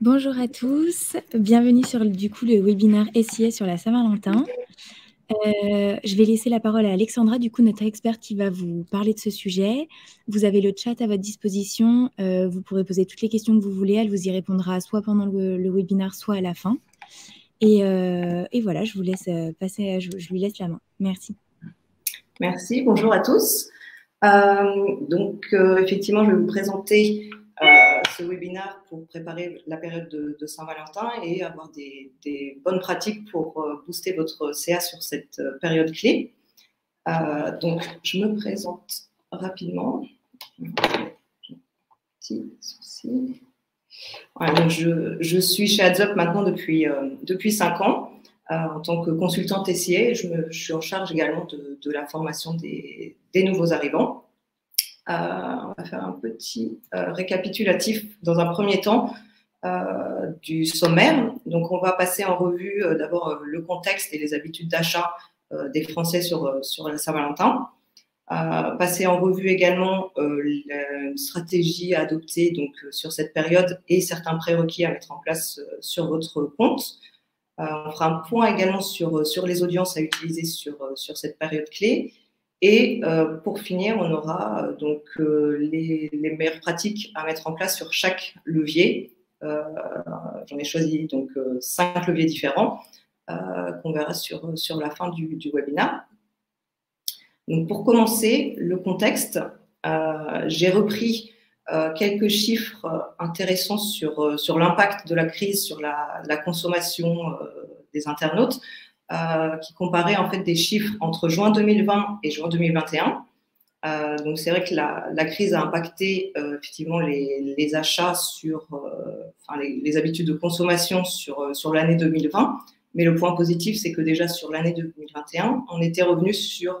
Bonjour à tous, bienvenue sur le webinaire SIS sur la Saint-Valentin. Je vais laisser la parole à Alexandra, notre experte qui va vous parler de ce sujet. Vous avez le chat à votre disposition, vous pourrez poser toutes les questions que vous voulez, elle vous y répondra soit pendant le webinaire, soit à la fin. Et voilà, je vous laisse passer, je lui laisse la main. Merci. Merci, bonjour à tous. Effectivement, je vais vous présenter ce webinaire pour préparer la période de Saint-Valentin et avoir des bonnes pratiques pour booster votre CA sur cette période clé. Donc, je me présente rapidement. Petit souci. Voilà, donc je suis chez AdsUp maintenant depuis 5 ans. En tant que consultante SIA, je suis en charge également de la formation des nouveaux arrivants. On va faire un petit récapitulatif dans un premier temps du sommaire. Donc, on va passer en revue d'abord le contexte et les habitudes d'achat des Français sur la Saint-Valentin. Passer en revue également la stratégie à adopter sur cette période et certains prérequis à mettre en place sur votre compte. On fera un point également sur les audiences à utiliser sur cette période clé. Et pour finir, on aura les meilleures pratiques à mettre en place sur chaque levier. J'en ai choisi 5 leviers différents qu'on verra sur la fin du webinaire. Donc, pour commencer, le contexte, j'ai repris quelques chiffres intéressants sur l'impact de la crise sur la consommation des internautes, qui comparaient en fait des chiffres entre juin 2020 et juin 2021. Donc, c'est vrai que la crise a impacté effectivement les achats les habitudes de consommation sur l'année 2020. Mais le point positif, c'est que déjà sur l'année 2021, on était revenu sur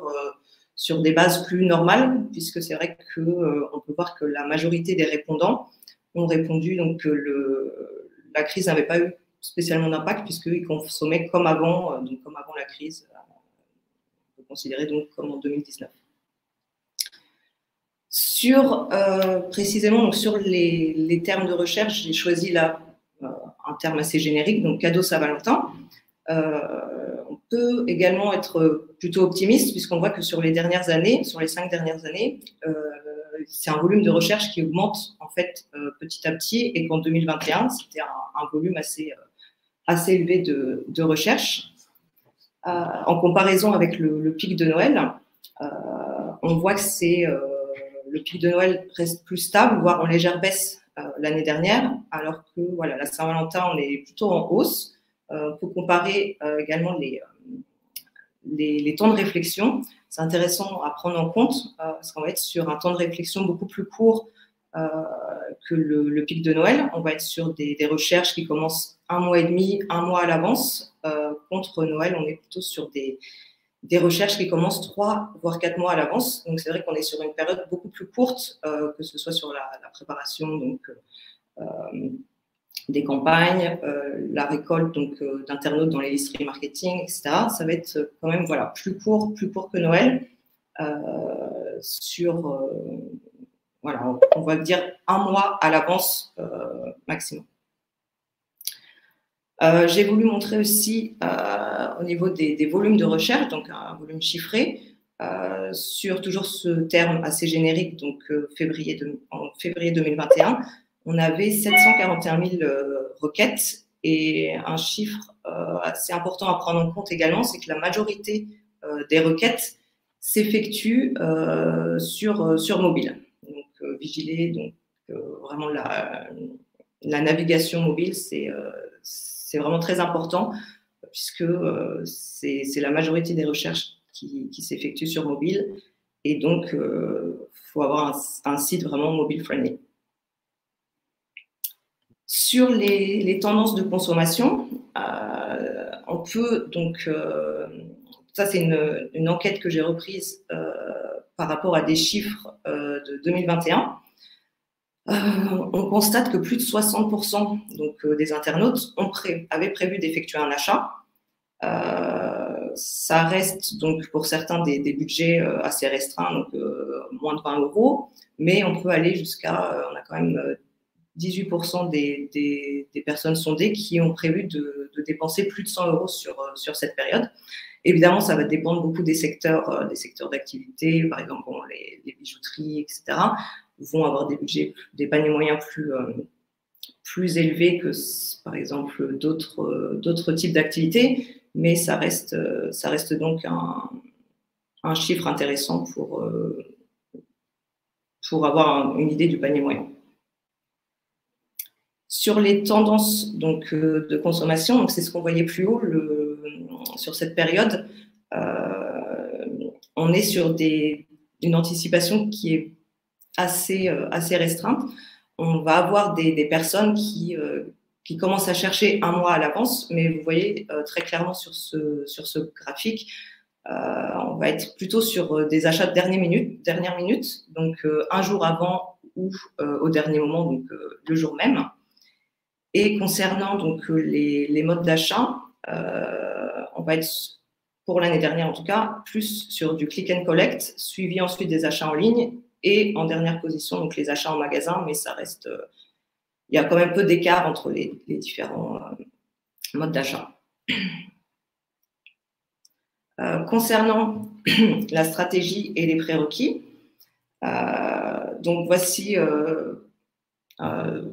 des bases plus normales, puisque c'est vrai qu'on peut voir que la majorité des répondants ont répondu que la crise n'avait pas eu spécialement d'impact, puisqu'ils consommaient comme avant la crise, on peut considérer comme en 2019. Précisément sur les termes de recherche, j'ai choisi là un terme assez générique, donc cadeau Saint-Valentin. On peut également être plutôt optimiste puisqu'on voit que sur les 5 dernières années, c'est un volume de recherche qui augmente en fait petit à petit et qu'en 2021, c'était un volume assez élevé de recherche. En comparaison avec le pic de Noël, on voit que le pic de Noël reste plus stable, voire en légère baisse l'année dernière, alors que la Saint-Valentin, on est plutôt en hausse. On peut comparer également les temps de réflexion. C'est intéressant à prendre en compte parce qu'on va être sur un temps de réflexion beaucoup plus court que le pic de Noël. On va être sur des recherches qui commencent 1 mois et demi, 1 mois à l'avance. Contre Noël, on est plutôt sur des recherches qui commencent 3 voire 4 mois à l'avance. Donc, c'est vrai qu'on est sur une période beaucoup plus courte, que ce soit sur la préparation des campagnes, la récolte d'internautes dans les listes remarketing, etc. Ça va être quand même plus court que Noël. On va dire 1 mois à l'avance maximum. J'ai voulu montrer aussi au niveau des volumes de recherche, donc un volume chiffré, sur toujours ce terme assez générique, en février 2021, on avait 741 000 requêtes et un chiffre assez important à prendre en compte également, c'est que la majorité des requêtes s'effectuent sur mobile. Donc, vigiler, vraiment la navigation mobile, c'est vraiment très important puisque c'est la majorité des recherches qui s'effectuent sur mobile et donc il faut avoir un site vraiment mobile friendly. Sur les tendances de consommation, on peut ça c'est une enquête que j'ai reprise par rapport à des chiffres de 2021. On constate que plus de 60% des internautes avaient prévu d'effectuer un achat. Ça reste pour certains des budgets assez restreints, moins de 20 €, mais on peut aller on a quand même 18% des personnes sondées qui ont prévu de dépenser plus de 100 € sur cette période. Évidemment, ça va dépendre beaucoup des secteurs d'activité. Par exemple, bon, les bijouteries, etc., vont avoir des budgets, des paniers moyens plus élevés que, par exemple, d'autres types d'activités. Mais ça reste donc un chiffre intéressant pour avoir une idée du panier moyen. Sur les tendances donc, de consommation, c'est ce qu'on voyait plus haut sur cette période, on est sur une anticipation qui est assez restreinte. On va avoir des personnes qui commencent à chercher un mois à l'avance, mais vous voyez très clairement sur ce graphique, on va être plutôt sur des achats de dernière minute, donc un jour avant ou au dernier moment, donc le jour même. Et concernant donc les modes d'achat, on va être, pour l'année dernière en tout cas, plus sur du click and collect, suivi ensuite des achats en ligne et en dernière position, donc les achats en magasin, mais ça reste, il y a quand même peu d'écart entre les différents modes d'achat. Concernant la stratégie et les prérequis, donc voici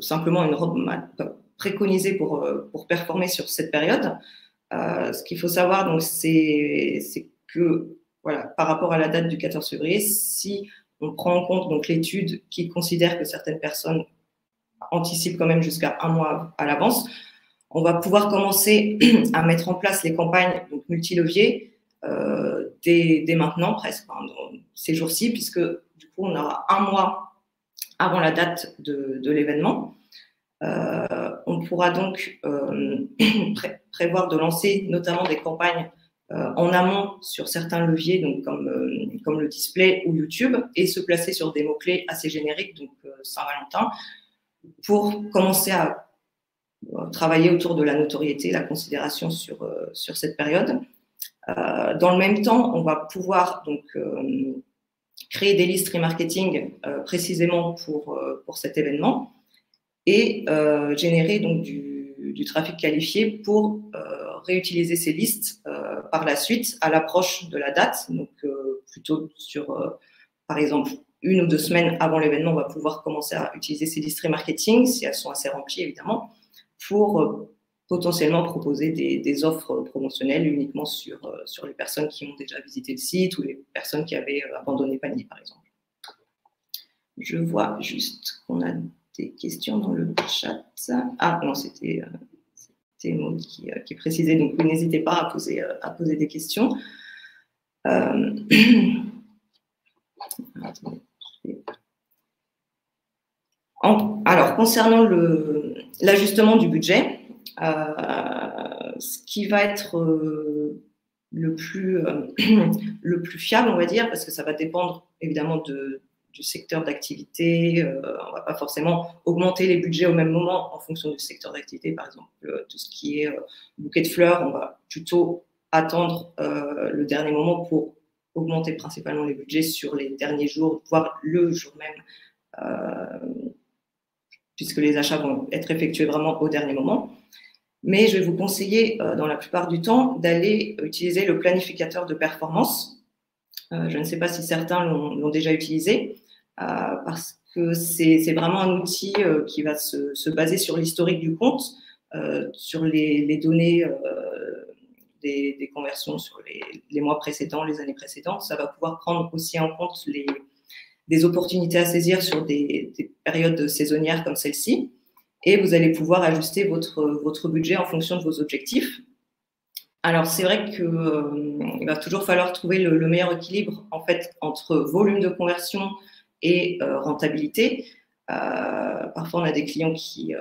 simplement une roadmap préconisée pour performer sur cette période. Ce qu'il faut savoir, donc, c'est que voilà, par rapport à la date du 14 février, si on prend en compte donc l'étude qui considère que certaines personnes anticipent quand même jusqu'à un mois à l'avance, on va pouvoir commencer à mettre en place les campagnes donc multi-leviers dès maintenant presque, dans ces jours-ci, puisque du coup on aura un mois avant la date de l'événement. On pourra donc prévoir de lancer notamment des campagnes en amont sur certains leviers, donc comme le display ou YouTube, et se placer sur des mots-clés assez génériques, donc Saint-Valentin, pour commencer à travailler autour de la notoriété, la considération sur cette période. Dans le même temps, on va pouvoir donc créer des listes remarketing précisément pour cet événement et générer donc du trafic qualifié pour réutiliser ces listes par la suite à l'approche de la date. Donc plutôt sur, par exemple, 1 ou 2 semaines avant l'événement, on va pouvoir commencer à utiliser ces listes remarketing, si elles sont assez remplies évidemment, pour potentiellement proposer des offres promotionnelles uniquement sur les personnes qui ont déjà visité le site ou les personnes qui avaient abandonné panier, par exemple. Je vois juste qu'on a des questions dans le chat. Ah non, c'était Maud qui précisait, donc n'hésitez pas à poser des questions. Alors, concernant l'ajustement du budget, ce qui va être le plus fiable, on va dire, parce que ça va dépendre évidemment du secteur d'activité. On ne va pas forcément augmenter les budgets au même moment en fonction du secteur d'activité. Par exemple, tout ce qui est bouquet de fleurs, on va plutôt attendre le dernier moment pour augmenter principalement les budgets sur les derniers jours, voire le jour même, puisque les achats vont être effectués vraiment au dernier moment. Mais je vais vous conseiller, dans la plupart du temps, d'aller utiliser le planificateur de performance. Je ne sais pas si certains l'ont déjà utilisé, parce que c'est vraiment un outil qui va se baser sur l'historique du compte, sur les données des conversions sur les mois précédents, les années précédentes. Ça va pouvoir prendre aussi en compte des opportunités à saisir sur des périodes saisonnières comme celle-ci. Et vous allez pouvoir ajuster votre budget en fonction de vos objectifs. Alors, c'est vrai qu'il va toujours falloir trouver le meilleur équilibre en fait, entre volume de conversion et rentabilité. Parfois, on a des clients qui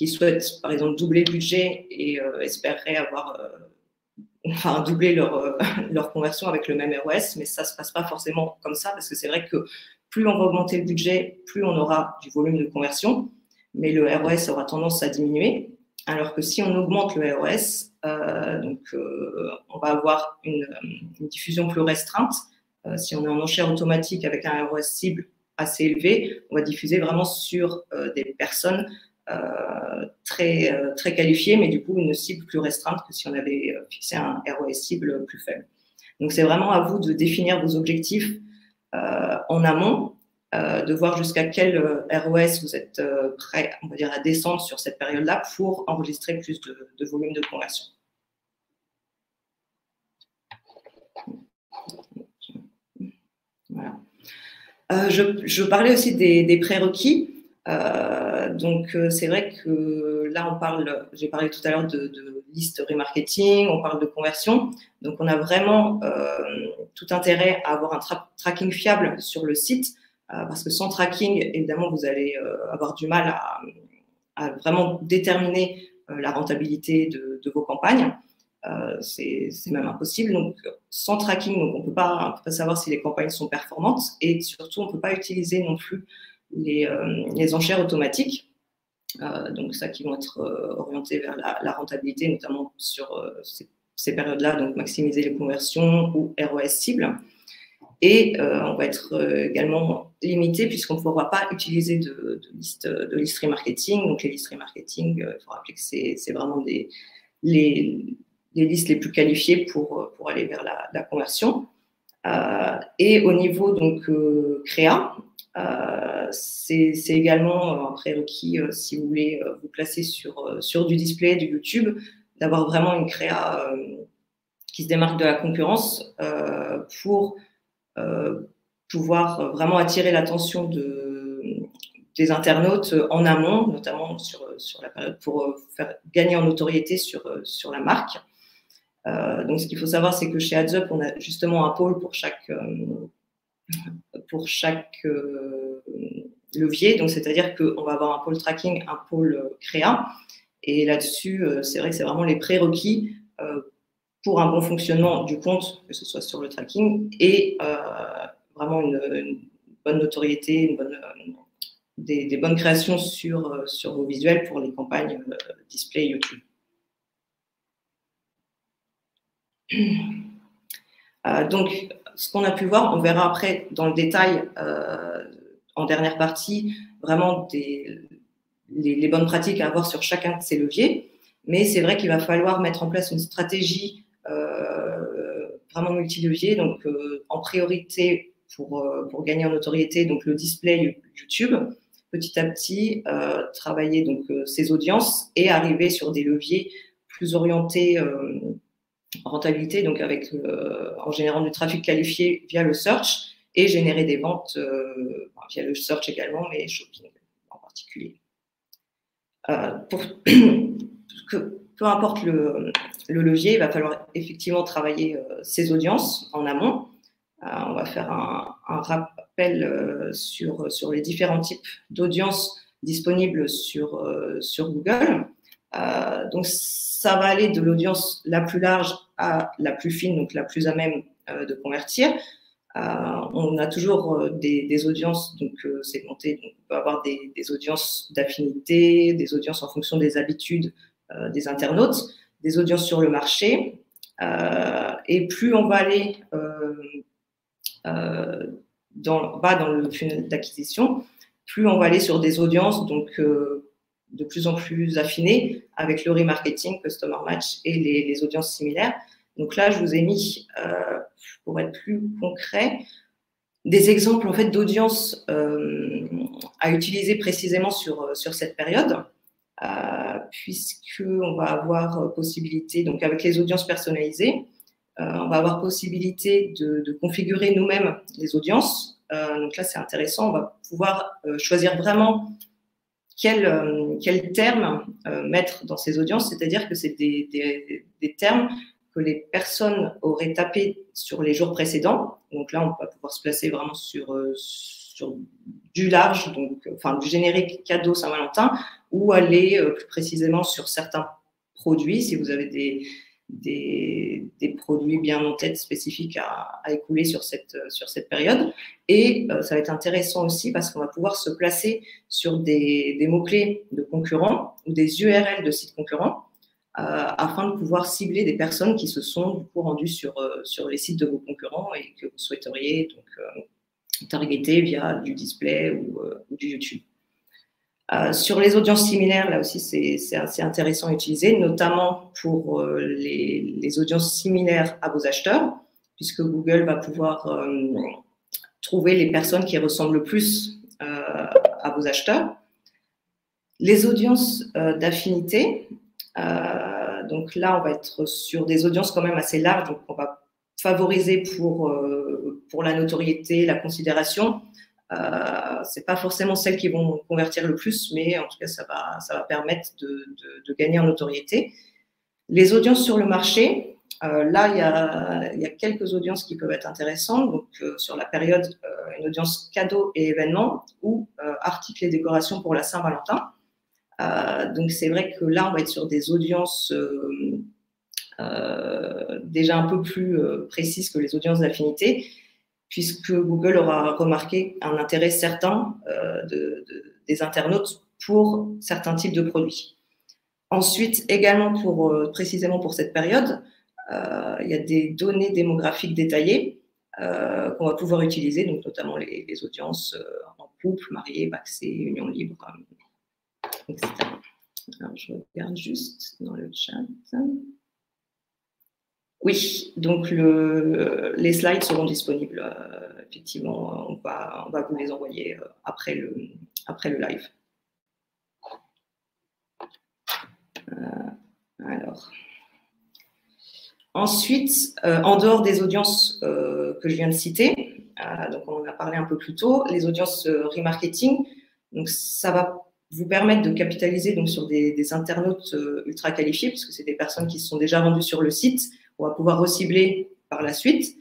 souhaitent, par exemple, doubler le budget et espéreraient avoir doubler leur conversion avec le même ROS, mais ça ne se passe pas forcément comme ça, parce que c'est vrai que plus on va augmenter le budget, plus on aura du volume de conversion, mais le ROS aura tendance à diminuer, alors que si on augmente le ROS, on va avoir une diffusion plus restreinte. Si on est en enchère automatique avec un ROS cible, assez élevé, on va diffuser vraiment sur des personnes très qualifiées, mais du coup une cible plus restreinte que si on avait fixé un ROS cible plus faible. Donc c'est vraiment à vous de définir vos objectifs en amont, de voir jusqu'à quel ROS vous êtes prêt, on va dire, à descendre sur cette période-là pour enregistrer plus de volume de conversion. Voilà. Je parlais aussi des prérequis. Donc, c'est vrai que là, j'ai parlé tout à l'heure de liste remarketing, on parle de conversion. Donc, on a vraiment tout intérêt à avoir un tracking fiable sur le site, parce que sans tracking, évidemment, vous allez avoir du mal à vraiment déterminer la rentabilité de vos campagnes. C'est même impossible. Donc, sans tracking, donc on peut pas savoir si les campagnes sont performantes, et surtout, on ne peut pas utiliser non plus les enchères automatiques, donc ça qui vont être orientées vers la rentabilité, notamment sur ces périodes-là, donc maximiser les conversions ou ROS cible. Et on va être également limité puisqu'on ne pourra pas utiliser de liste remarketing. Donc les listes remarketing, il faut rappeler que c'est vraiment les listes les plus qualifiées pour aller vers la conversion. Et au niveau donc créa, c'est également un prérequis si vous voulez vous placer sur du display, du YouTube, d'avoir vraiment une créa qui se démarque de la concurrence pour pouvoir vraiment attirer l'attention des internautes en amont, notamment sur la période, pour faire gagner en notoriété sur la marque. Donc, ce qu'il faut savoir, c'est que chez AdsUp, on a justement un pôle pour chaque levier. Donc, c'est-à-dire qu'on va avoir un pôle tracking, un pôle créa. Et là-dessus, c'est vrai que c'est vraiment les prérequis pour un bon fonctionnement du compte, que ce soit sur le tracking, et vraiment une bonne notoriété, des bonnes créations sur vos visuels pour les campagnes display YouTube. Donc, ce qu'on a pu voir, on verra après dans le détail, en dernière partie, vraiment les bonnes pratiques à avoir sur chacun de ces leviers. Mais c'est vrai qu'il va falloir mettre en place une stratégie vraiment multi-levier. Donc, en priorité pour gagner en notoriété, donc le display YouTube. Petit à petit, travailler donc ces audiences et arriver sur des leviers plus orientés rentabilité, donc avec en générant du trafic qualifié via le search et générer des ventes via le search également, mais shopping en particulier. Peu importe le levier, il va falloir effectivement travailler ces audiences en amont. On va faire un rappel sur les différents types d'audiences disponibles sur Google. Donc, ça va aller de l'audience la plus large à la plus fine, donc la plus à même de convertir. On a toujours des audiences donc segmentées. Donc on peut avoir des audiences d'affinité, des audiences en fonction des habitudes des internautes, des audiences sur le marché. Et plus on va aller bas dans le funnel d'acquisition, plus on va aller sur des audiences donc de plus en plus affinées avec le remarketing, customer match et les audiences similaires. Donc là, je vous ai mis, pour être plus concret, des exemples en fait d'audiences à utiliser précisément sur cette période, puisqu'on va avoir possibilité, donc avec les audiences personnalisées, on va avoir possibilité de configurer nous-mêmes les audiences. Donc là, c'est intéressant, on va pouvoir choisir vraiment quel terme mettre dans ces audiences, c'est-à-dire que c'est des termes que les personnes auraient tapé sur les jours précédents. Donc là, on va pouvoir se placer vraiment sur du large, donc enfin du générique cadeau Saint-Valentin, ou aller plus précisément sur certains produits, si vous avez des produits bien en tête spécifiques à écouler sur cette période. Et ça va être intéressant aussi parce qu'on va pouvoir se placer sur des mots-clés de concurrents ou des URL de sites concurrents afin de pouvoir cibler des personnes qui se sont du coup rendues sur les sites de vos concurrents et que vous souhaiteriez donc targeter via du display ou du YouTube. Sur les audiences similaires, là aussi, c'est assez intéressant à utiliser, notamment pour les audiences similaires à vos acheteurs, puisque Google va pouvoir trouver les personnes qui ressemblent le plus à vos acheteurs. Les audiences d'affinité, donc là, on va être sur des audiences quand même assez larges, donc on va favoriser pour la notoriété, la considération. C'est pas forcément celles qui vont convertir le plus, mais en tout cas, ça va permettre de gagner en notoriété. Les audiences sur le marché, là, il y a quelques audiences qui peuvent être intéressantes. Donc, sur la période, une audience cadeaux et événements ou articles et décorations pour la Saint-Valentin. Donc, c'est vrai que là, on va être sur des audiences déjà un peu plus précises que les audiences d'affinité, puisque Google aura remarqué un intérêt certain des internautes pour certains types de produits. Ensuite, également précisément pour cette période, il y a des données démographiques détaillées qu'on va pouvoir utiliser, donc notamment les audiences en couple, mariés, pacsés, union libre, etc. Alors, je regarde juste dans le chat. Oui, donc les slides seront disponibles. Effectivement, on va vous les envoyer après le live. Alors. Ensuite, en dehors des audiences que je viens de citer, donc on en a parlé un peu plus tôt, les audiences remarketing, donc ça va vous permettre de capitaliser donc sur des internautes ultra qualifiés, puisque c'est des personnes qui se sont déjà rendues sur le site. On va pouvoir recibler par la suite.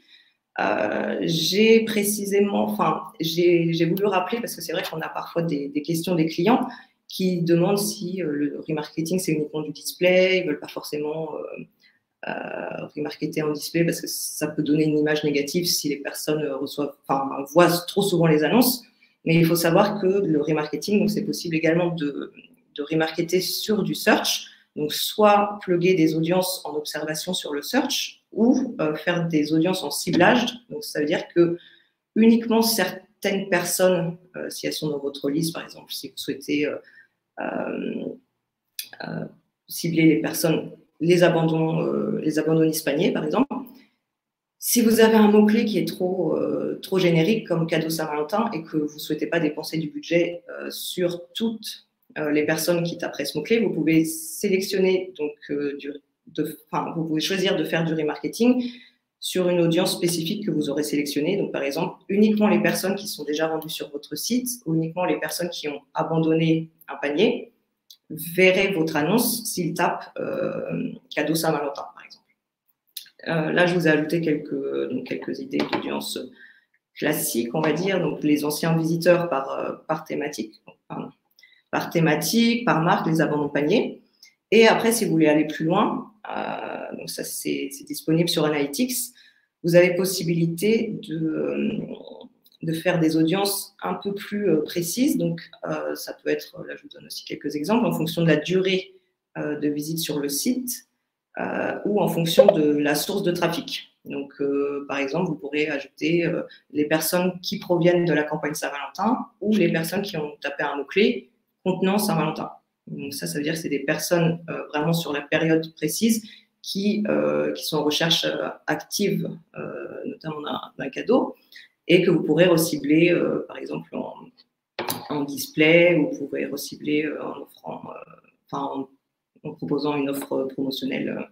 J'ai voulu rappeler, parce que c'est vrai qu'on a parfois des questions des clients qui demandent si le remarketing, c'est uniquement du display, ils ne veulent pas forcément remarketer en display, parce que ça peut donner une image négative si les personnes voient trop souvent les annonces. Mais il faut savoir que le remarketing, c'est possible également de remarketer sur du search, donc soit plugger des audiences en observation sur le search ou faire des audiences en ciblage. Donc ça veut dire que uniquement certaines personnes, si elles sont dans votre liste, par exemple, si vous souhaitez cibler les personnes, les abandonnistes paniers, par exemple. Si vous avez un mot-clé qui est trop générique comme cadeau Saint-Valentin et que vous ne souhaitez pas dépenser du budget sur toutes les personnes qui taperaient ce mot-clé, vous pouvez sélectionner, donc, vous pouvez choisir de faire du remarketing sur une audience spécifique que vous aurez sélectionnée. Donc, par exemple, uniquement les personnes qui sont déjà rendues sur votre site ou uniquement les personnes qui ont abandonné un panier verraient votre annonce s'ils tapent cadeau Saint-Valentin, par exemple. Là, je vous ai ajouté quelques idées d'audience classiques, on va dire. Donc, les anciens visiteurs par thématique, par marque, les abandons de panier. Et après, si vous voulez aller plus loin, donc ça, c'est disponible sur Analytics, vous avez possibilité de faire des audiences un peu plus précises. Donc, ça peut être, là, je vous donne aussi quelques exemples, en fonction de la durée de visite sur le site, ou en fonction de la source de trafic. Donc, par exemple, vous pourrez ajouter les personnes qui proviennent de la campagne Saint-Valentin ou les personnes qui ont tapé un mot-clé contenant Saint-Valentin. Donc, ça veut dire que c'est des personnes vraiment sur la période précise qui sont en recherche active, notamment d'un cadeau, et que vous pourrez recibler, par exemple, en display, ou vous pourrez recibler en proposant une offre promotionnelle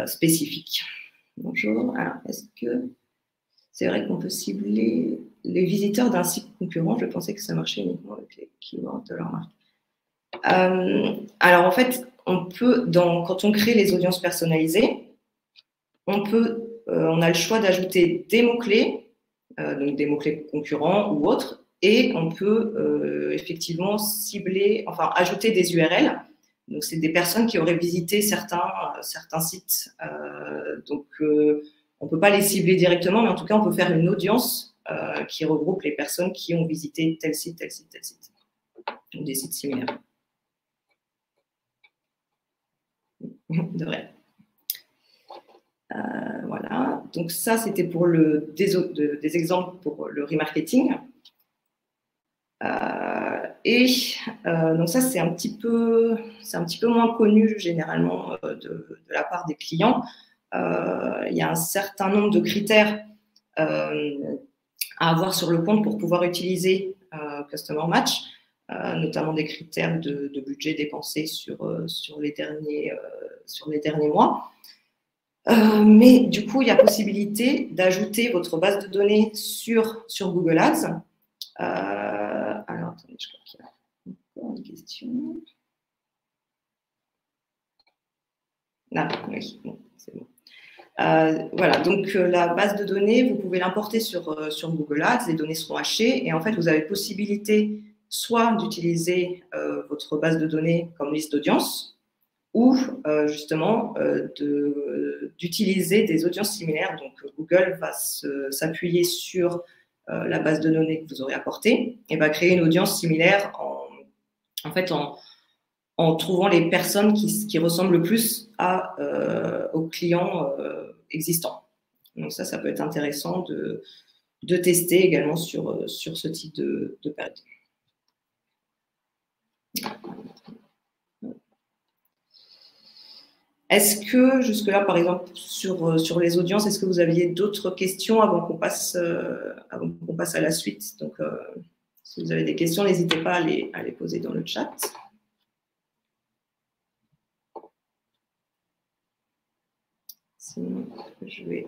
spécifique. Bonjour. Alors, est-ce que c'est vrai qu'on peut cibler les visiteurs d'un site concurrent? Je pensais que ça marchait uniquement avec les keywords de leur marque. Alors, en fait, quand on crée les audiences personnalisées, on a le choix d'ajouter des mots-clés, donc des mots-clés concurrents ou autres, et on peut effectivement ajouter des URL. Donc, c'est des personnes qui auraient visité certains sites. Donc, on ne peut pas les cibler directement, mais en tout cas, on peut faire une audience qui regroupe les personnes qui ont visité tel site, tel site, tel site. Donc, des sites similaires. De vrai. Voilà. donc ça, c'était pour des exemples pour le remarketing. Donc ça, c'est un petit peu moins connu généralement de la part des clients. Il y a un certain nombre de critères à avoir sur le compte pour pouvoir utiliser Customer Match, notamment des critères de budget dépensé sur les derniers mois. Mais du coup, il y a possibilité d'ajouter votre base de données sur Google Ads. Alors, attendez, je crois qu'il y a encore une question. Ah, oui, bon, c'est bon. Voilà, donc la base de données, vous pouvez l'importer sur Google Ads, les données seront hachées et en fait, vous avez possibilité soit d'utiliser votre base de données comme liste d'audience ou justement d'utiliser des audiences similaires. Donc, Google va s'appuyer sur la base de données que vous aurez apportée et va créer une audience similaire en trouvant les personnes qui ressemblent le plus aux clients existants. Donc ça peut être intéressant de tester également sur ce type de période. Est-ce que jusque-là, par exemple, sur les audiences, est-ce que vous aviez d'autres questions avant qu'on passe à la suite? Donc, si vous avez des questions, n'hésitez pas à les poser dans le chat. Sinon, je vais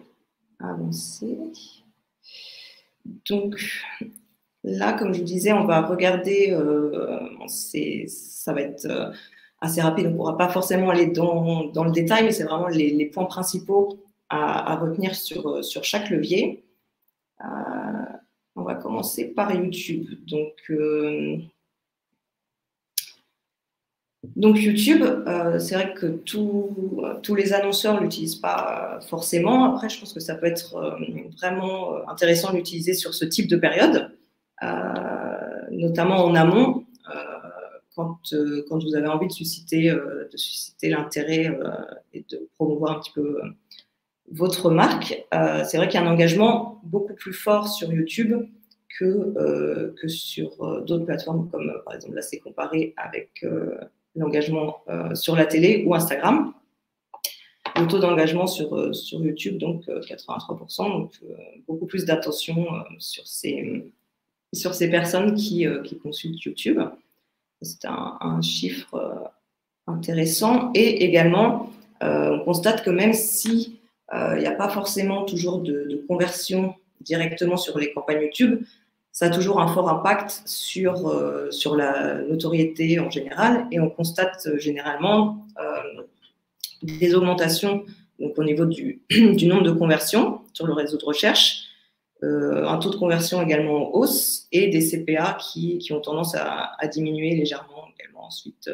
avancer. Donc, là, comme je vous disais, on va regarder, ça va être assez rapide, on ne pourra pas forcément aller dans le détail, mais c'est vraiment les points principaux à retenir sur chaque levier. On va commencer par YouTube. Donc YouTube, c'est vrai que tous les annonceurs ne l'utilisent pas forcément. Après, je pense que ça peut être vraiment intéressant de l'utiliser sur ce type de période, notamment en amont, quand vous avez envie de susciter l'intérêt et de promouvoir un petit peu votre marque. C'est vrai qu'il y a un engagement beaucoup plus fort sur YouTube que sur d'autres plateformes comme par exemple là c'est comparé avec l'engagement sur la télé ou Instagram. Le taux d'engagement sur YouTube, donc 83%, donc beaucoup plus d'attention sur ces personnes qui consultent YouTube. C'est un chiffre intéressant. Et également, on constate que même si il n'y a pas forcément toujours de conversion directement sur les campagnes YouTube, ça a toujours un fort impact sur la notoriété en général. Et on constate généralement des augmentations donc, au niveau du nombre de conversions sur le réseau de recherche, un taux de conversion également en hausse et des CPA qui ont tendance à diminuer légèrement également suite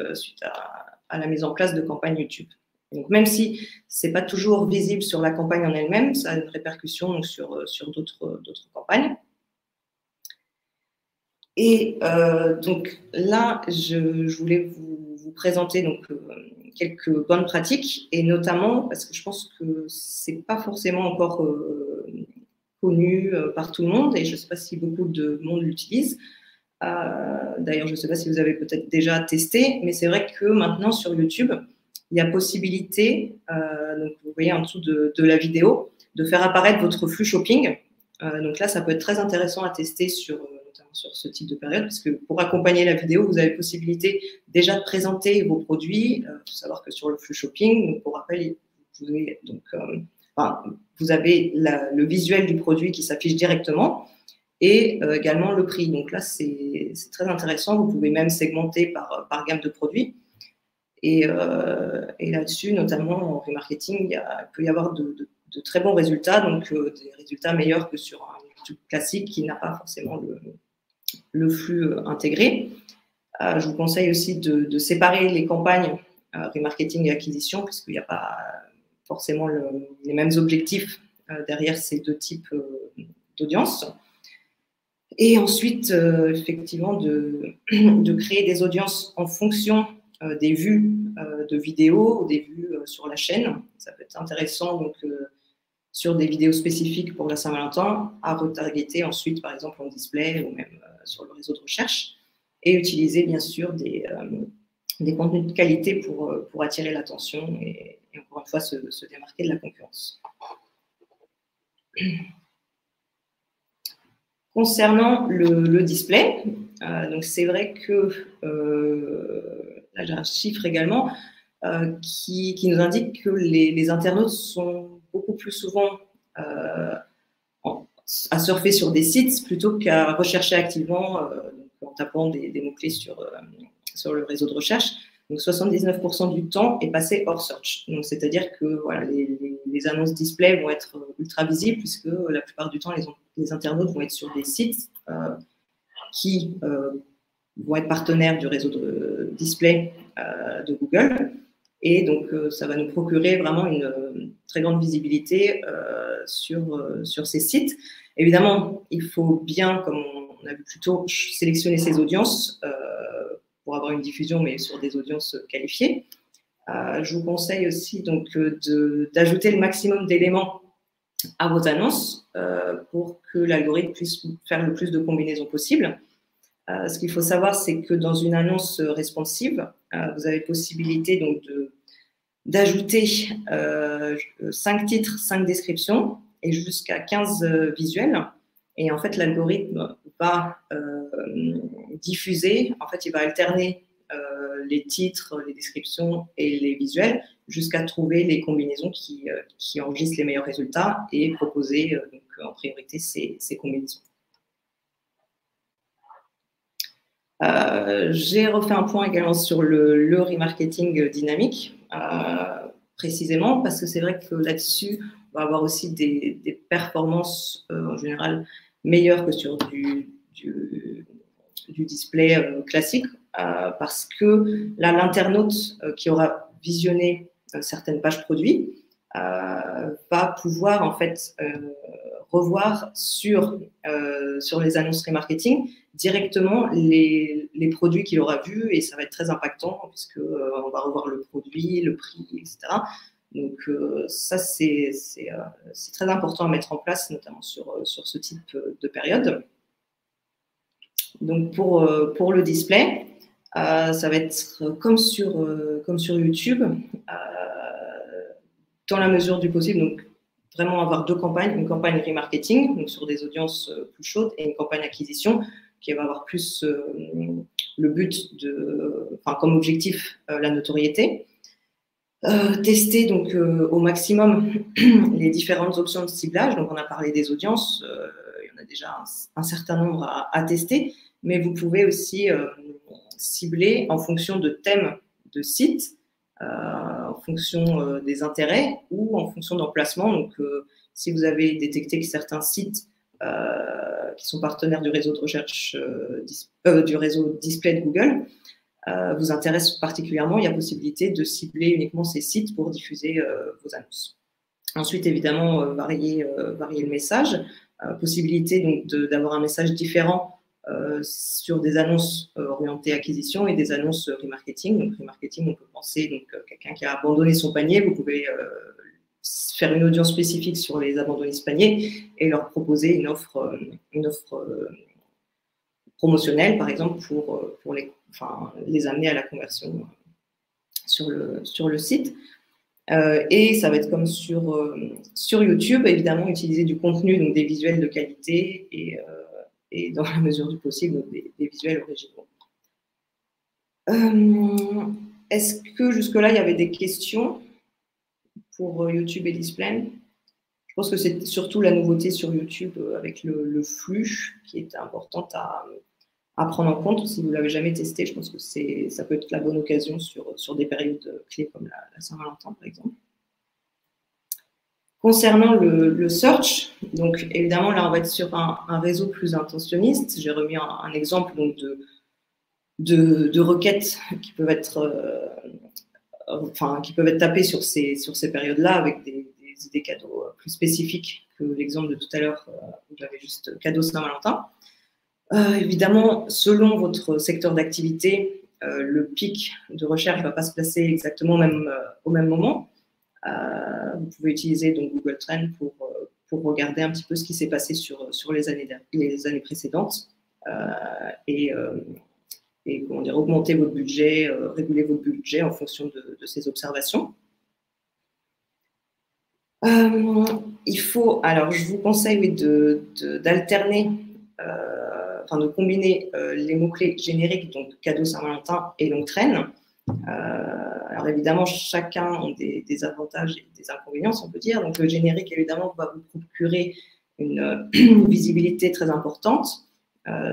à la mise en place de campagnes YouTube. Donc, même si ce n'est pas toujours visible sur la campagne en elle-même, ça a une répercussion donc, sur d'autres campagnes. Et donc là, je voulais vous présenter donc, quelques bonnes pratiques, et notamment parce que je pense que ce n'est pas forcément encore connu par tout le monde, et je ne sais pas si beaucoup de monde l'utilise. D'ailleurs, je ne sais pas si vous avez peut-être déjà testé, mais c'est vrai que maintenant sur YouTube, il y a possibilité, donc vous voyez en dessous de la vidéo, de faire apparaître votre flux shopping. Donc là, ça peut être très intéressant à tester notamment sur ce type de période, parce que pour accompagner la vidéo, vous avez possibilité déjà de présenter vos produits. Il faut savoir que sur le flux shopping, donc pour rappel, vous avez le visuel du produit qui s'affiche directement et également le prix. Donc là, c'est très intéressant. Vous pouvez même segmenter par gamme de produits. Et là-dessus, notamment en remarketing, il peut y avoir de très bons résultats, donc des résultats meilleurs que sur un YouTube classique qui n'a pas forcément le flux intégré. Je vous conseille aussi de séparer les campagnes remarketing et acquisition, puisqu'il n'y a pas forcément les mêmes objectifs derrière ces deux types d'audience. Et ensuite, effectivement, de créer des audiences en fonction des vues de vidéos ou des vues sur la chaîne. Ça peut être intéressant donc, sur des vidéos spécifiques pour la Saint-Valentin, à retargeter ensuite, par exemple, en display ou même sur le réseau de recherche, et utiliser bien sûr des contenus de qualité pour attirer l'attention et encore une fois se démarquer de la concurrence. Concernant le display, donc c'est vrai que là j'ai un chiffre également qui nous indique que les internautes sont beaucoup plus souvent à surfer sur des sites plutôt qu'à rechercher activement en tapant des mots-clés sur le réseau de recherche. Donc 79% du temps est passé hors search. Donc c'est-à-dire que voilà, les annonces display vont être ultra visibles puisque la plupart du temps les internautes vont être sur des sites qui vont être partenaires du réseau de display de Google. Et donc, ça va nous procurer vraiment une très grande visibilité sur ces sites. Évidemment, il faut bien, comme on a vu plus tôt, sélectionner ses audiences pour avoir une diffusion, mais sur des audiences qualifiées. Je vous conseille aussi donc d'ajouter le maximum d'éléments à vos annonces pour que l'algorithme puisse faire le plus de combinaisons possible. Ce qu'il faut savoir, c'est que dans une annonce responsive, vous avez possibilité donc d'ajouter 5 titres, 5 descriptions et jusqu'à 15 visuels. Et en fait, l'algorithme va diffuser, en fait, il va alterner les titres, les descriptions et les visuels jusqu'à trouver les combinaisons qui enregistrent les meilleurs résultats et proposer donc, en priorité ces combinaisons. J'ai refait un point également sur le remarketing dynamique, précisément parce que c'est vrai que là-dessus, on va avoir aussi des performances en général meilleures que sur du display classique, parce que là, l'internaute qui aura visionné certaines pages produits va pouvoir en fait revoir sur les annonces remarketing directement les produits qu'il aura vus et ça va être très impactant puisque on va revoir le produit, le prix, etc. Donc ça c'est très important à mettre en place, notamment sur ce type de période. Donc pour le display, ça va être comme sur YouTube, dans la mesure du possible. Donc vraiment avoir deux campagnes, une campagne remarketing, donc sur des audiences plus chaudes, et une campagne acquisition qui va avoir plus le but comme objectif la notoriété. Tester donc au maximum les différentes options de ciblage. Donc on a parlé des audiences, il y en a déjà un certain nombre à tester, mais vous pouvez aussi cibler en fonction de thèmes de sites, en fonction des intérêts ou en fonction d'emplacement. Donc si vous avez détecté que certains sites qui sont partenaires du réseau de recherche du réseau display de Google vous intéressent particulièrement, il y a possibilité de cibler uniquement ces sites pour diffuser vos annonces. Ensuite, évidemment, varier le message. Possibilité donc d'avoir un message différent sur des annonces orientées acquisition et des annonces remarketing. Donc, remarketing, on peut penser donc quelqu'un qui a abandonné son panier, vous pouvez faire une audience spécifique sur les abandonnés de panier et leur proposer une offre promotionnelle, par exemple, pour les amener à la conversion sur le site. Et ça va être comme sur YouTube, évidemment, utiliser du contenu, donc des visuels de qualité et dans la mesure du possible, donc des visuels originaux. Est-ce que jusque-là, il y avait des questions pour YouTube et Display? Je pense que c'est surtout la nouveauté sur YouTube avec le flux qui est importante à prendre en compte. Si vous ne l'avez jamais testé, je pense que ça peut être la bonne occasion sur des périodes clés comme la Saint-Valentin, par exemple. Concernant le search, donc évidemment, là, on va être sur un réseau plus intentionniste. J'ai remis un exemple donc, de requêtes qui peuvent être tapées sur ces période-là avec des idées cadeaux plus spécifiques que l'exemple de tout à l'heure où j'avais juste cadeau Saint-Valentin. Évidemment, selon votre secteur d'activité, le pic de recherche ne va pas se placer exactement au même moment. Vous pouvez utiliser donc Google Trends pour regarder un petit peu ce qui s'est passé sur les années précédentes et comment dire, augmenter votre budget, réguler votre budget en fonction de ces observations. Il faut, alors je vous conseille oui, d'alterner, enfin de combiner les mots-clés génériques, donc cadeau Saint-Valentin et longue traîne. Alors évidemment, chacun a des avantages et des inconvénients, on peut dire. Donc le générique, évidemment, va vous procurer une visibilité très importante,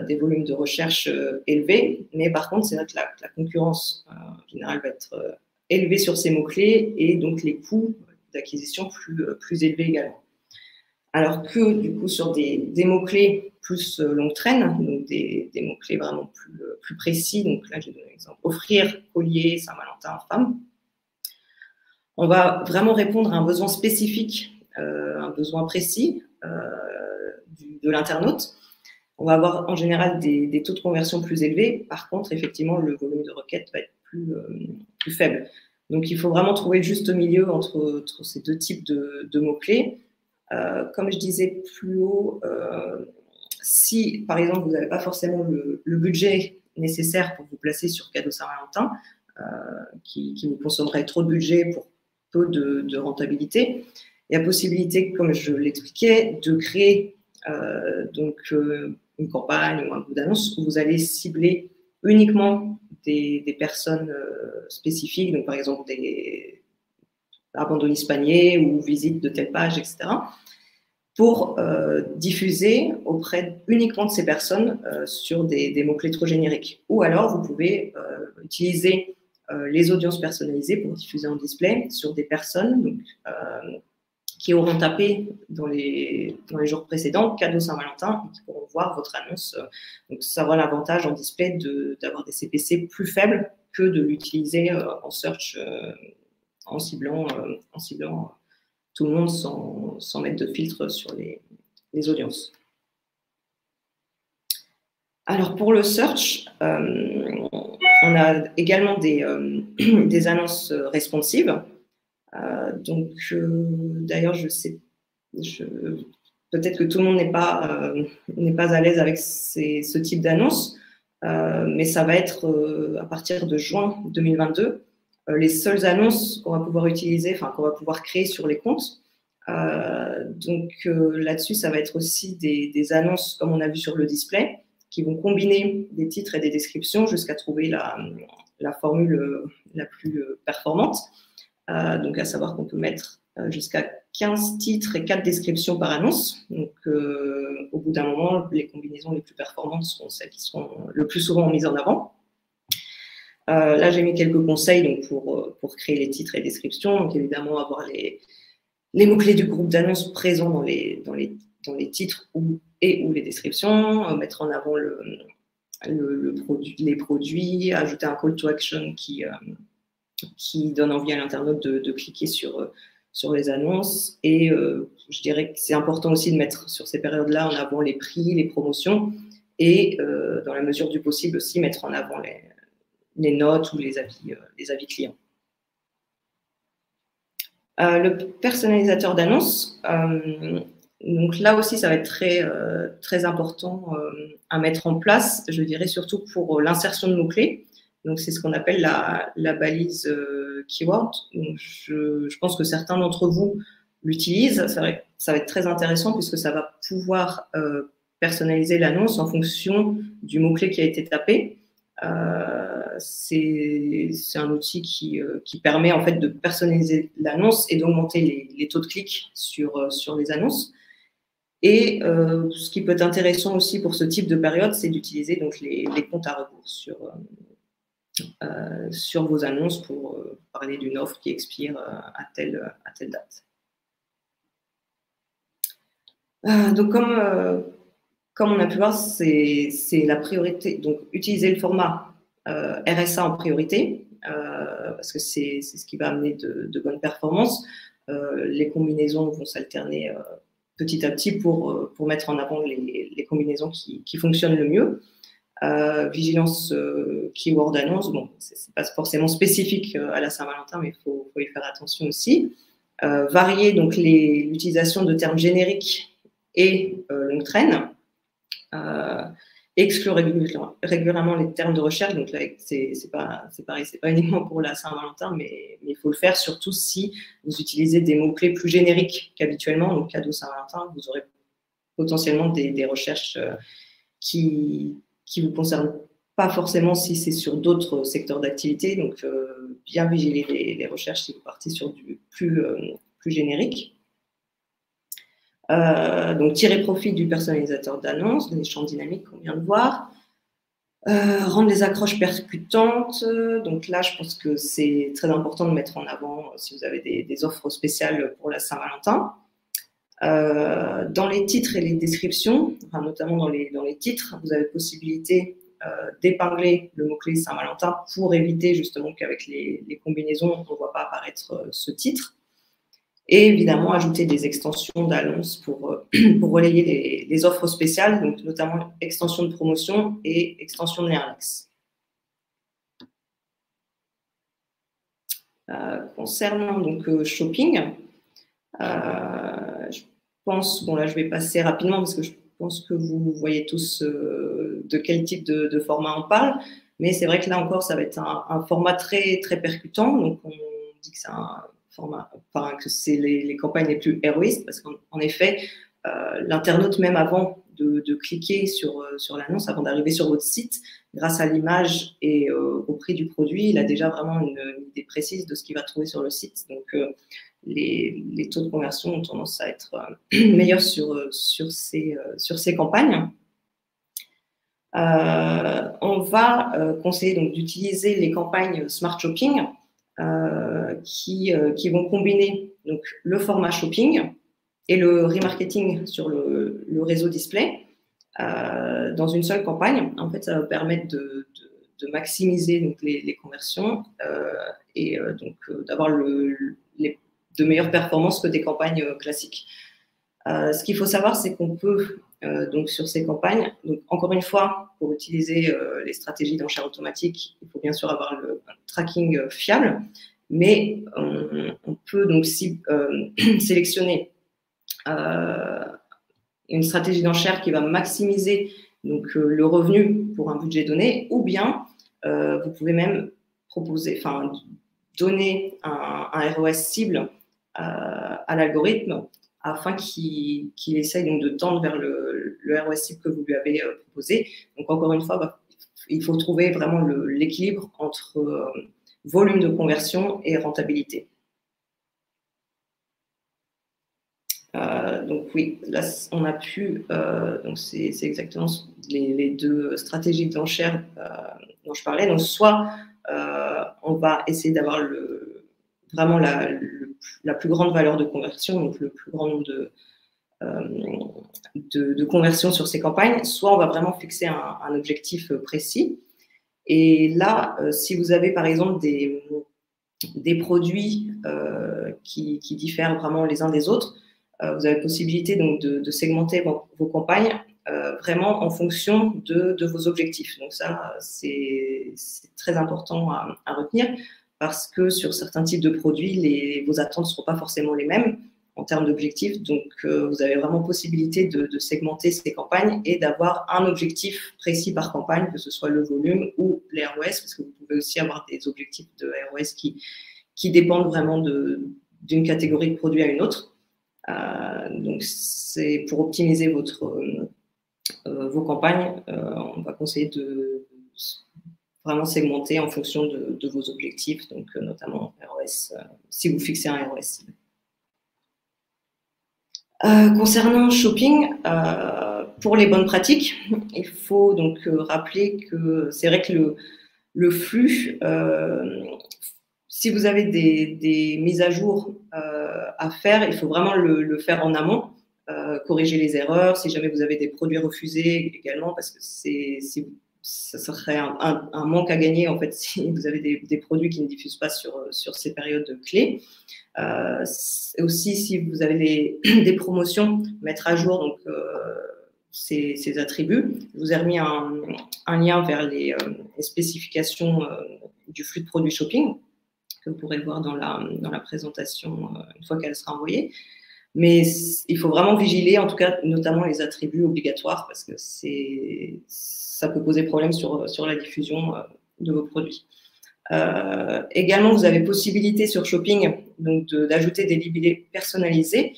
des volumes de recherche élevés, mais par contre, c'est vrai que la concurrence en général va être élevée sur ces mots-clés et donc les coûts d'acquisition plus élevés également. Alors que du coup, sur des mots-clés plus longue traîne, donc des mots-clés vraiment plus précis, donc là, j'ai donné un exemple, offrir, collier, Saint-Valentin, femme, on va vraiment répondre à un besoin spécifique, un besoin précis de l'internaute. On va avoir en général des taux de conversion plus élevés. Par contre, effectivement, le volume de requêtes va être plus faible. Donc, il faut vraiment trouver le juste milieu entre ces deux types de mots-clés. Comme je disais plus haut, si, par exemple, vous n'avez pas forcément le budget nécessaire pour vous placer sur cadeau Saint-Valentin, qui vous consommerait trop de budget pour peu de rentabilité, il y a possibilité, comme je l'expliquais, de créer donc une campagne ou un bout d'annonce où vous allez cibler uniquement des personnes spécifiques, donc par exemple des abandonnistes paniers ou visites de telle page, etc., pour diffuser uniquement de ces personnes sur des mots-clés trop génériques. Ou alors, vous pouvez utiliser les audiences personnalisées pour diffuser en display sur des personnes donc, qui auront tapé dans les jours précédents cadeau Saint-Valentin et qui pourront voir votre annonce. Donc, ça aura l'avantage en display d'avoir des CPC plus faibles que de l'utiliser en search en ciblant tout le monde sans mettre de filtre sur les audiences. Alors, pour le search, on a également des annonces responsives. Donc, d'ailleurs, je sais, peut-être que tout le monde n'est pas à l'aise avec ce type d'annonce, mais ça va être à partir de juin 2022 les seules annonces qu'on va pouvoir utiliser, enfin qu'on va pouvoir créer sur les comptes. Donc là-dessus, ça va être aussi des annonces, comme on a vu sur le display, qui vont combiner des titres et des descriptions jusqu'à trouver la formule la plus performante. Donc, à savoir qu'on peut mettre jusqu'à 15 titres et 4 descriptions par annonce. Donc, au bout d'un moment, les combinaisons les plus performantes seront celles qui seront le plus souvent mises en avant. Là, j'ai mis quelques conseils donc, pour créer les titres et descriptions. Donc, évidemment, avoir les mots-clés du groupe d'annonces présents dans les titres ou les descriptions, mettre en avant les produits, ajouter un call to action qui donne envie à l'internaute de cliquer sur les annonces. Et je dirais que c'est important aussi de mettre sur ces périodes-là en avant les prix, les promotions et dans la mesure du possible aussi mettre en avant les notes ou les avis clients. Le personnalisateur d'annonces, donc là aussi, ça va être très important à mettre en place, je dirais surtout pour l'insertion de mots-clés. Donc, c'est ce qu'on appelle la balise keyword. Donc, je pense que certains d'entre vous l'utilisent. Ça va être très intéressant puisque ça va pouvoir personnaliser l'annonce en fonction du mot-clé qui a été tapé. C'est un outil qui permet en fait de personnaliser l'annonce et d'augmenter les taux de clic sur les annonces. Et ce qui peut être intéressant aussi pour ce type de période, c'est d'utiliser donc les comptes à rebours sur vos annonces pour parler d'une offre qui expire à telle date. Donc, comme on a pu voir, c'est la priorité. Donc, utiliser le format RSA en priorité, parce que c'est ce qui va amener de bonnes performances. Les combinaisons vont s'alterner petit à petit pour mettre en avant les combinaisons qui fonctionnent le mieux. Vigilance keyword annonce, bon, c'est pas forcément spécifique à la Saint-Valentin, mais il faut y faire attention aussi. varier donc l'utilisation de termes génériques et longue traîne, exclure régulièrement les termes de recherche. Donc là, c'est pareil, c'est pas uniquement pour la Saint-Valentin, mais il faut le faire surtout si vous utilisez des mots-clés plus génériques qu'habituellement. Donc, cadeau Saint-Valentin, vous aurez potentiellement des recherches qui vous concernent pas forcément si c'est sur d'autres secteurs d'activité. Donc, bien vigiler les recherches si vous partez sur du plus générique. Donc, tirer profit du personnalisateur d'annonce, des champs dynamiques qu'on vient de voir. Rendre les accroches percutantes. Donc là, je pense que c'est très important de mettre en avant si vous avez des offres spéciales pour la Saint-Valentin. Dans les titres et les descriptions, enfin, notamment dans les titres, vous avez possibilité d'épingler le mot-clé Saint-Valentin pour éviter justement qu'avec les combinaisons, on ne voit pas apparaître ce titre. Et évidemment, ajouter des extensions d'annonce pour relayer les offres spéciales, donc notamment extension de promotion et extension de l'index. Concernant donc shopping, je pense, bon là je vais passer rapidement parce que je pense que vous voyez tous de quel type de format on parle, mais c'est vrai que là encore ça va être un format très très percutant, donc on dit que c'est un format, enfin que c'est les campagnes les plus héroïstes parce qu'en effet l'internaute même avant de cliquer sur l'annonce, avant d'arriver sur votre site, grâce à l'image et au prix du produit, il a déjà vraiment une idée précise de ce qu'il va trouver sur le site. Donc les taux de conversion ont tendance à être meilleurs sur ces campagnes. On va conseiller donc d'utiliser les campagnes Smart Shopping qui vont combiner donc, le format shopping et le remarketing sur le réseau display dans une seule campagne. En fait, ça va permettre de maximiser donc, les conversions et donc d'avoir de meilleures performances que des campagnes classiques. Ce qu'il faut savoir, c'est qu'on peut, donc sur ces campagnes, donc encore une fois, pour utiliser les stratégies d'enchères automatique, il faut bien sûr avoir un tracking fiable, mais on peut donc sélectionner une stratégie d'enchère qui va maximiser donc, le revenu pour un budget donné, ou bien vous pouvez même donner un ROS cible à l'algorithme afin qu'il essaye donc de tendre vers le ROS cible que vous lui avez proposé. Donc encore une fois, il faut trouver vraiment l'équilibre entre volume de conversion et rentabilité. Donc oui, là on a pu, donc c'est exactement les deux stratégies d'enchère dont je parlais. Donc soit on va essayer d'avoir vraiment la plus grande valeur de conversion, donc le plus grand nombre de conversions sur ces campagnes, soit on va vraiment fixer un objectif précis. Et là, si vous avez par exemple des produits qui diffèrent vraiment les uns des autres, vous avez possibilité donc de segmenter vos campagnes vraiment en fonction de vos objectifs. Donc ça, c'est très important à retenir parce que sur certains types de produits, vos attentes ne seront pas forcément les mêmes en termes d'objectifs. Donc, vous avez vraiment possibilité de segmenter ces campagnes et d'avoir un objectif précis par campagne, que ce soit le volume ou les ROS, parce que vous pouvez aussi avoir des objectifs de ROS qui dépendent vraiment d'une catégorie de produits à une autre. Donc, c'est pour optimiser vos campagnes, on va conseiller de vraiment segmenter en fonction de vos objectifs, donc notamment ROS, si vous fixez un ROS. Concernant shopping, pour les bonnes pratiques, il faut donc rappeler que c'est vrai que le flux, si vous avez des mises à jour à faire, il faut vraiment le faire en amont, corriger les erreurs, si jamais vous avez des produits refusés également, parce que ça serait un manque à gagner en fait si vous avez des produits qui ne diffusent pas sur ces périodes clés. Aussi, si vous avez des promotions, mettre à jour donc, ces attributs. Je vous ai remis un lien vers les spécifications du flux de produits shopping. que vous pourrez voir dans la présentation une fois qu'elle sera envoyée. Mais il faut vraiment vigiler, en tout cas, notamment les attributs obligatoires, parce que ça peut poser problème sur la diffusion de vos produits. Également, vous avez possibilité sur Shopping d'ajouter des libellés personnalisés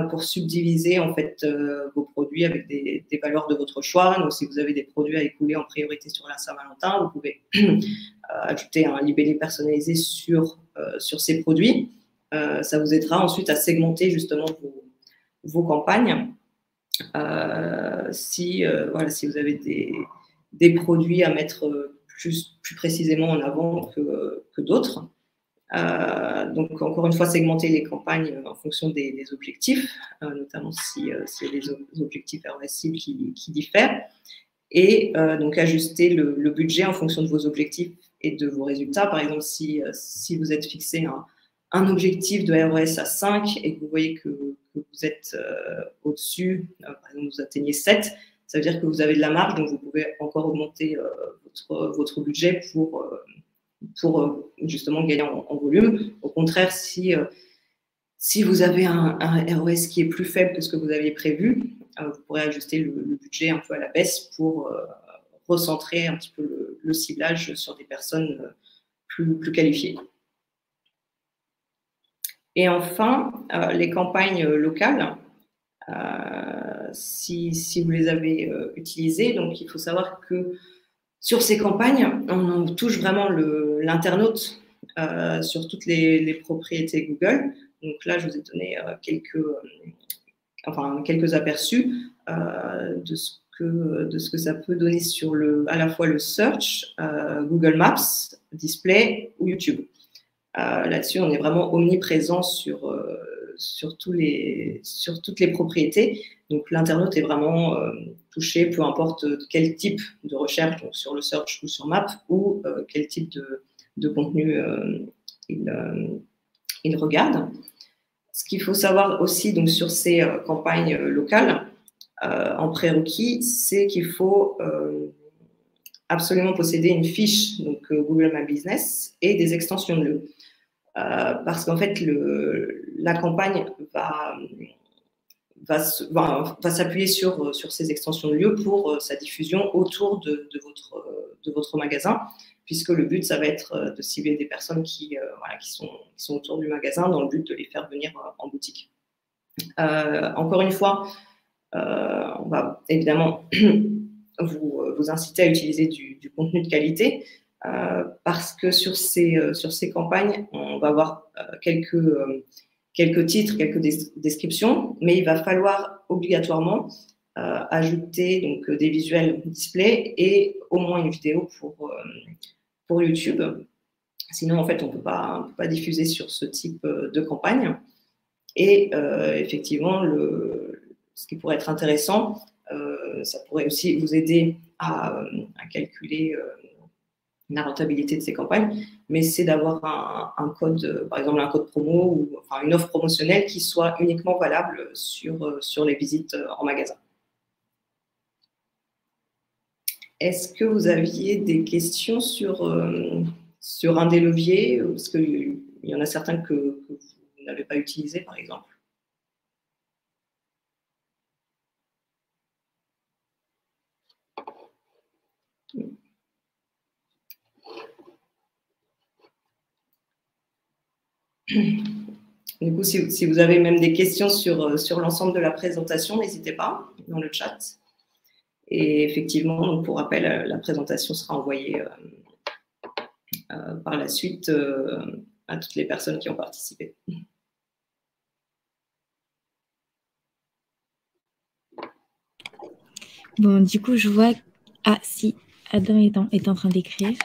pour subdiviser en fait vos produits avec des valeurs de votre choix. Donc, si vous avez des produits à écouler en priorité sur la Saint-Valentin, vous pouvez ajouter un libellé personnalisé sur ces produits. Ça vous aidera ensuite à segmenter justement vos campagnes. Si vous avez des produits à mettre plus précisément en avant que d'autres. Donc, encore une fois, segmenter les campagnes en fonction des objectifs, notamment si c'est des objectifs ROAS cibles qui diffèrent. Et donc, ajuster le budget en fonction de vos objectifs et de vos résultats. Par exemple, si vous êtes fixé un objectif de ROS à 5 et que vous voyez que vous êtes au-dessus, par exemple, vous atteignez 7, ça veut dire que vous avez de la marge, donc vous pouvez encore augmenter votre budget pour justement gagner en volume. Au contraire, si vous avez un ROS qui est plus faible que ce que vous aviez prévu, vous pourrez ajuster le budget un peu à la baisse pour recentrer un petit peu le ciblage sur des personnes plus qualifiées. Et enfin, les campagnes locales, si vous les avez utilisées, donc il faut savoir que sur ces campagnes, on touche vraiment l'internaute sur toutes les propriétés Google. Donc là, je vous ai donné quelques aperçus de ce que ça peut donner sur à la fois le search, Google Maps, Display ou YouTube. Là-dessus, on est vraiment omniprésent sur toutes les propriétés. Donc, l'internaute est vraiment touché, peu importe quel type de recherche, donc sur le search ou sur Map, ou quel type de contenu il regarde. Ce qu'il faut savoir aussi donc, sur ces campagnes locales, en prérequis, c'est qu'il faut absolument posséder une fiche, donc Google My Business, et des extensions de lieux. Parce qu'en fait, la campagne va s'appuyer sur ces extensions de lieux pour sa diffusion autour de votre magasin, puisque le but, ça va être de cibler des personnes qui sont autour du magasin dans le but de les faire venir en boutique. Encore une fois, on va évidemment vous inciter à utiliser du contenu de qualité, parce que sur ces campagnes, on va avoir quelques titres, quelques descriptions, mais il va falloir obligatoirement ajouter donc, des visuels display et au moins une vidéo pour YouTube. Sinon, en fait, on ne peut pas diffuser sur ce type de campagne. Et effectivement, ce qui pourrait être intéressant, ça pourrait aussi vous aider à calculer la rentabilité de ces campagnes, mais c'est d'avoir un code, par exemple un code promo ou enfin, une offre promotionnelle qui soit uniquement valable sur les visites en magasin. Est-ce que vous aviez des questions sur un des leviers? Parce qu'il y en a certains que vous n'avez pas utilisés, par exemple. Du coup, si vous avez même des questions sur l'ensemble de la présentation, n'hésitez pas dans le chat. Et effectivement, donc pour rappel, la présentation sera envoyée par la suite à toutes les personnes qui ont participé. Bon, du coup, je vois… Ah, si, Adam est en train d'écrire.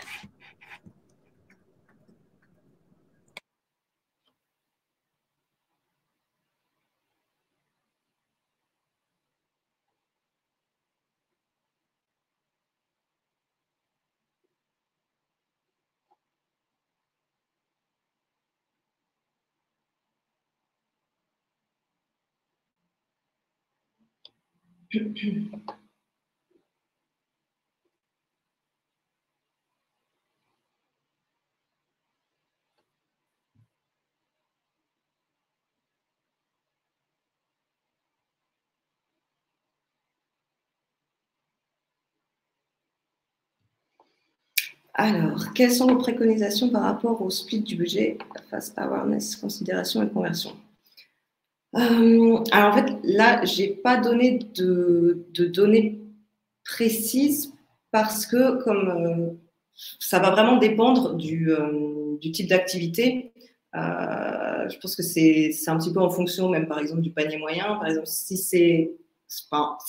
Alors, quelles sont vos préconisations par rapport au split du budget face à awareness, considération et conversion? Alors, en fait, là, je n'ai pas donné de données précises parce que comme ça va vraiment dépendre du type d'activité. Je pense que c'est un petit peu en fonction, même par exemple, du panier moyen. Par exemple, si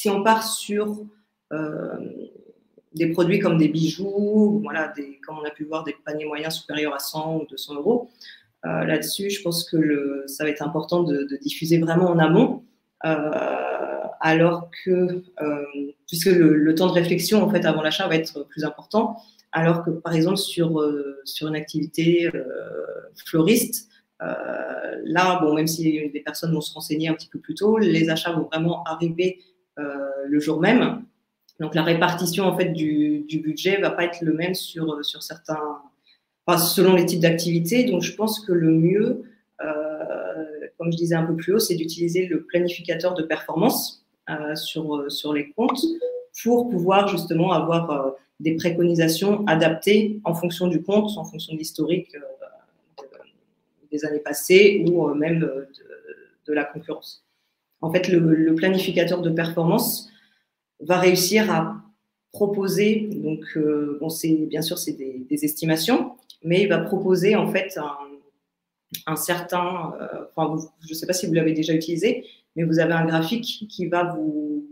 on part sur des produits comme des bijoux, voilà, comme on a pu voir, des paniers moyens supérieurs à 100 ou 200 euros, là-dessus, je pense que ça va être important de diffuser vraiment en amont, alors que, puisque le temps de réflexion en fait avant l'achat va être plus important, alors que par exemple sur une activité fleuriste, là, bon, même si des personnes vont se renseigner un petit peu plus tôt, les achats vont vraiment arriver le jour même. Donc la répartition en fait du budget va pas être le même sur certains, enfin, selon les types d'activités. Donc je pense que le mieux, comme je disais un peu plus haut, c'est d'utiliser le planificateur de performance sur les comptes pour pouvoir justement avoir des préconisations adaptées en fonction du compte, en fonction de l'historique des années passées ou même de la concurrence. En fait, le planificateur de performance va réussir à proposer, donc bon, bien sûr c'est des estimations, mais il va proposer en fait un certain, je ne sais pas si vous l'avez déjà utilisé, mais vous avez un graphique qui va vous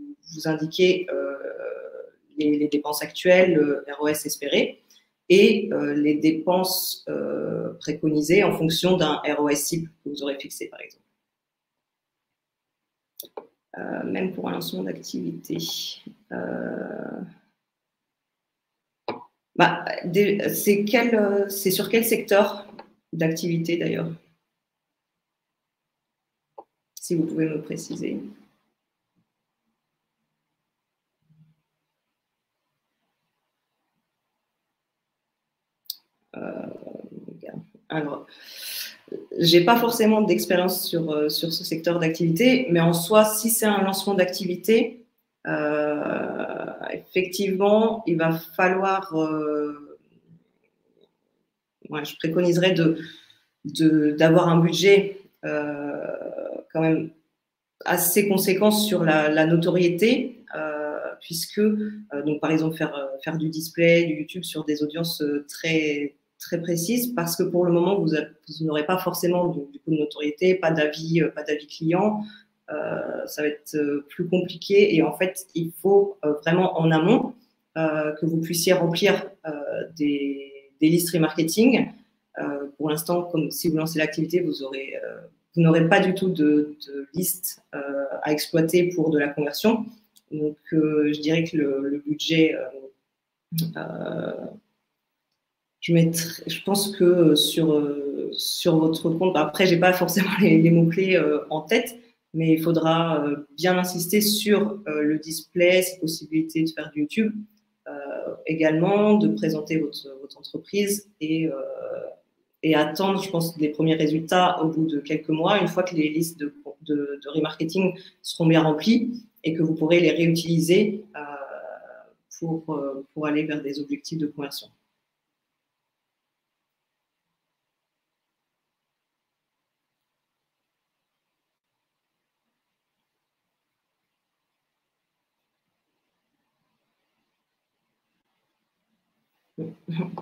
indiquer les dépenses actuelles, ROS espéré, et les dépenses préconisées en fonction d'un ROS cible que vous aurez fixé, par exemple. Même pour un lancement d'activité. C'est sur quel secteur d'activité d'ailleurs? Si vous pouvez me préciser. Alors, j'ai pas forcément d'expérience sur ce secteur d'activité, mais en soi, si c'est un lancement d'activité, effectivement, il va falloir, je préconiserais d'avoir un budget quand même assez conséquent sur la notoriété, puisque donc par exemple faire du display, du YouTube sur des audiences très très précises, parce que pour le moment vous n'aurez pas forcément du coup de notoriété, pas d'avis client, ça va être plus compliqué, et en fait il faut vraiment en amont que vous puissiez remplir des listes remarketing. Pour l'instant, comme si vous lancez l'activité, vous n'aurez pas du tout de liste à exploiter pour de la conversion. Donc, je dirais que le budget, je pense que sur votre compte, après, je n'ai pas forcément les mots-clés en tête, mais il faudra bien insister sur le display, ses possibilités de faire du YouTube, également de présenter votre entreprise et attendre, je pense, des premiers résultats au bout de quelques mois, une fois que les listes de remarketing seront bien remplies et que vous pourrez les réutiliser pour aller vers des objectifs de conversion.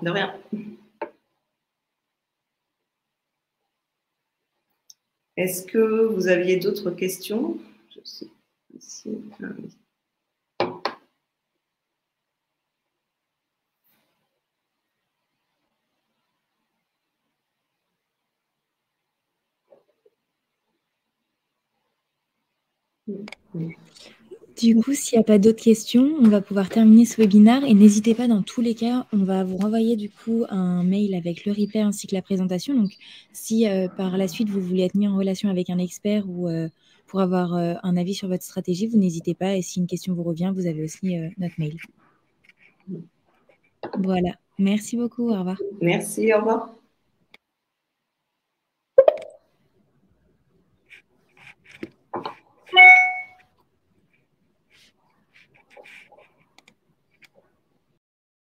De rien. Est-ce que vous aviez d'autres questions? Je sais ici. Du coup, s'il n'y a pas d'autres questions, on va pouvoir terminer ce webinaire, et n'hésitez pas, dans tous les cas, on va vous renvoyer du coup un mail avec le replay ainsi que la présentation. Donc, si par la suite vous voulez être mis en relation avec un expert ou pour avoir un avis sur votre stratégie, vous n'hésitez pas, et si une question vous revient, vous avez aussi notre mail. Voilà, merci beaucoup, au revoir. Merci, au revoir.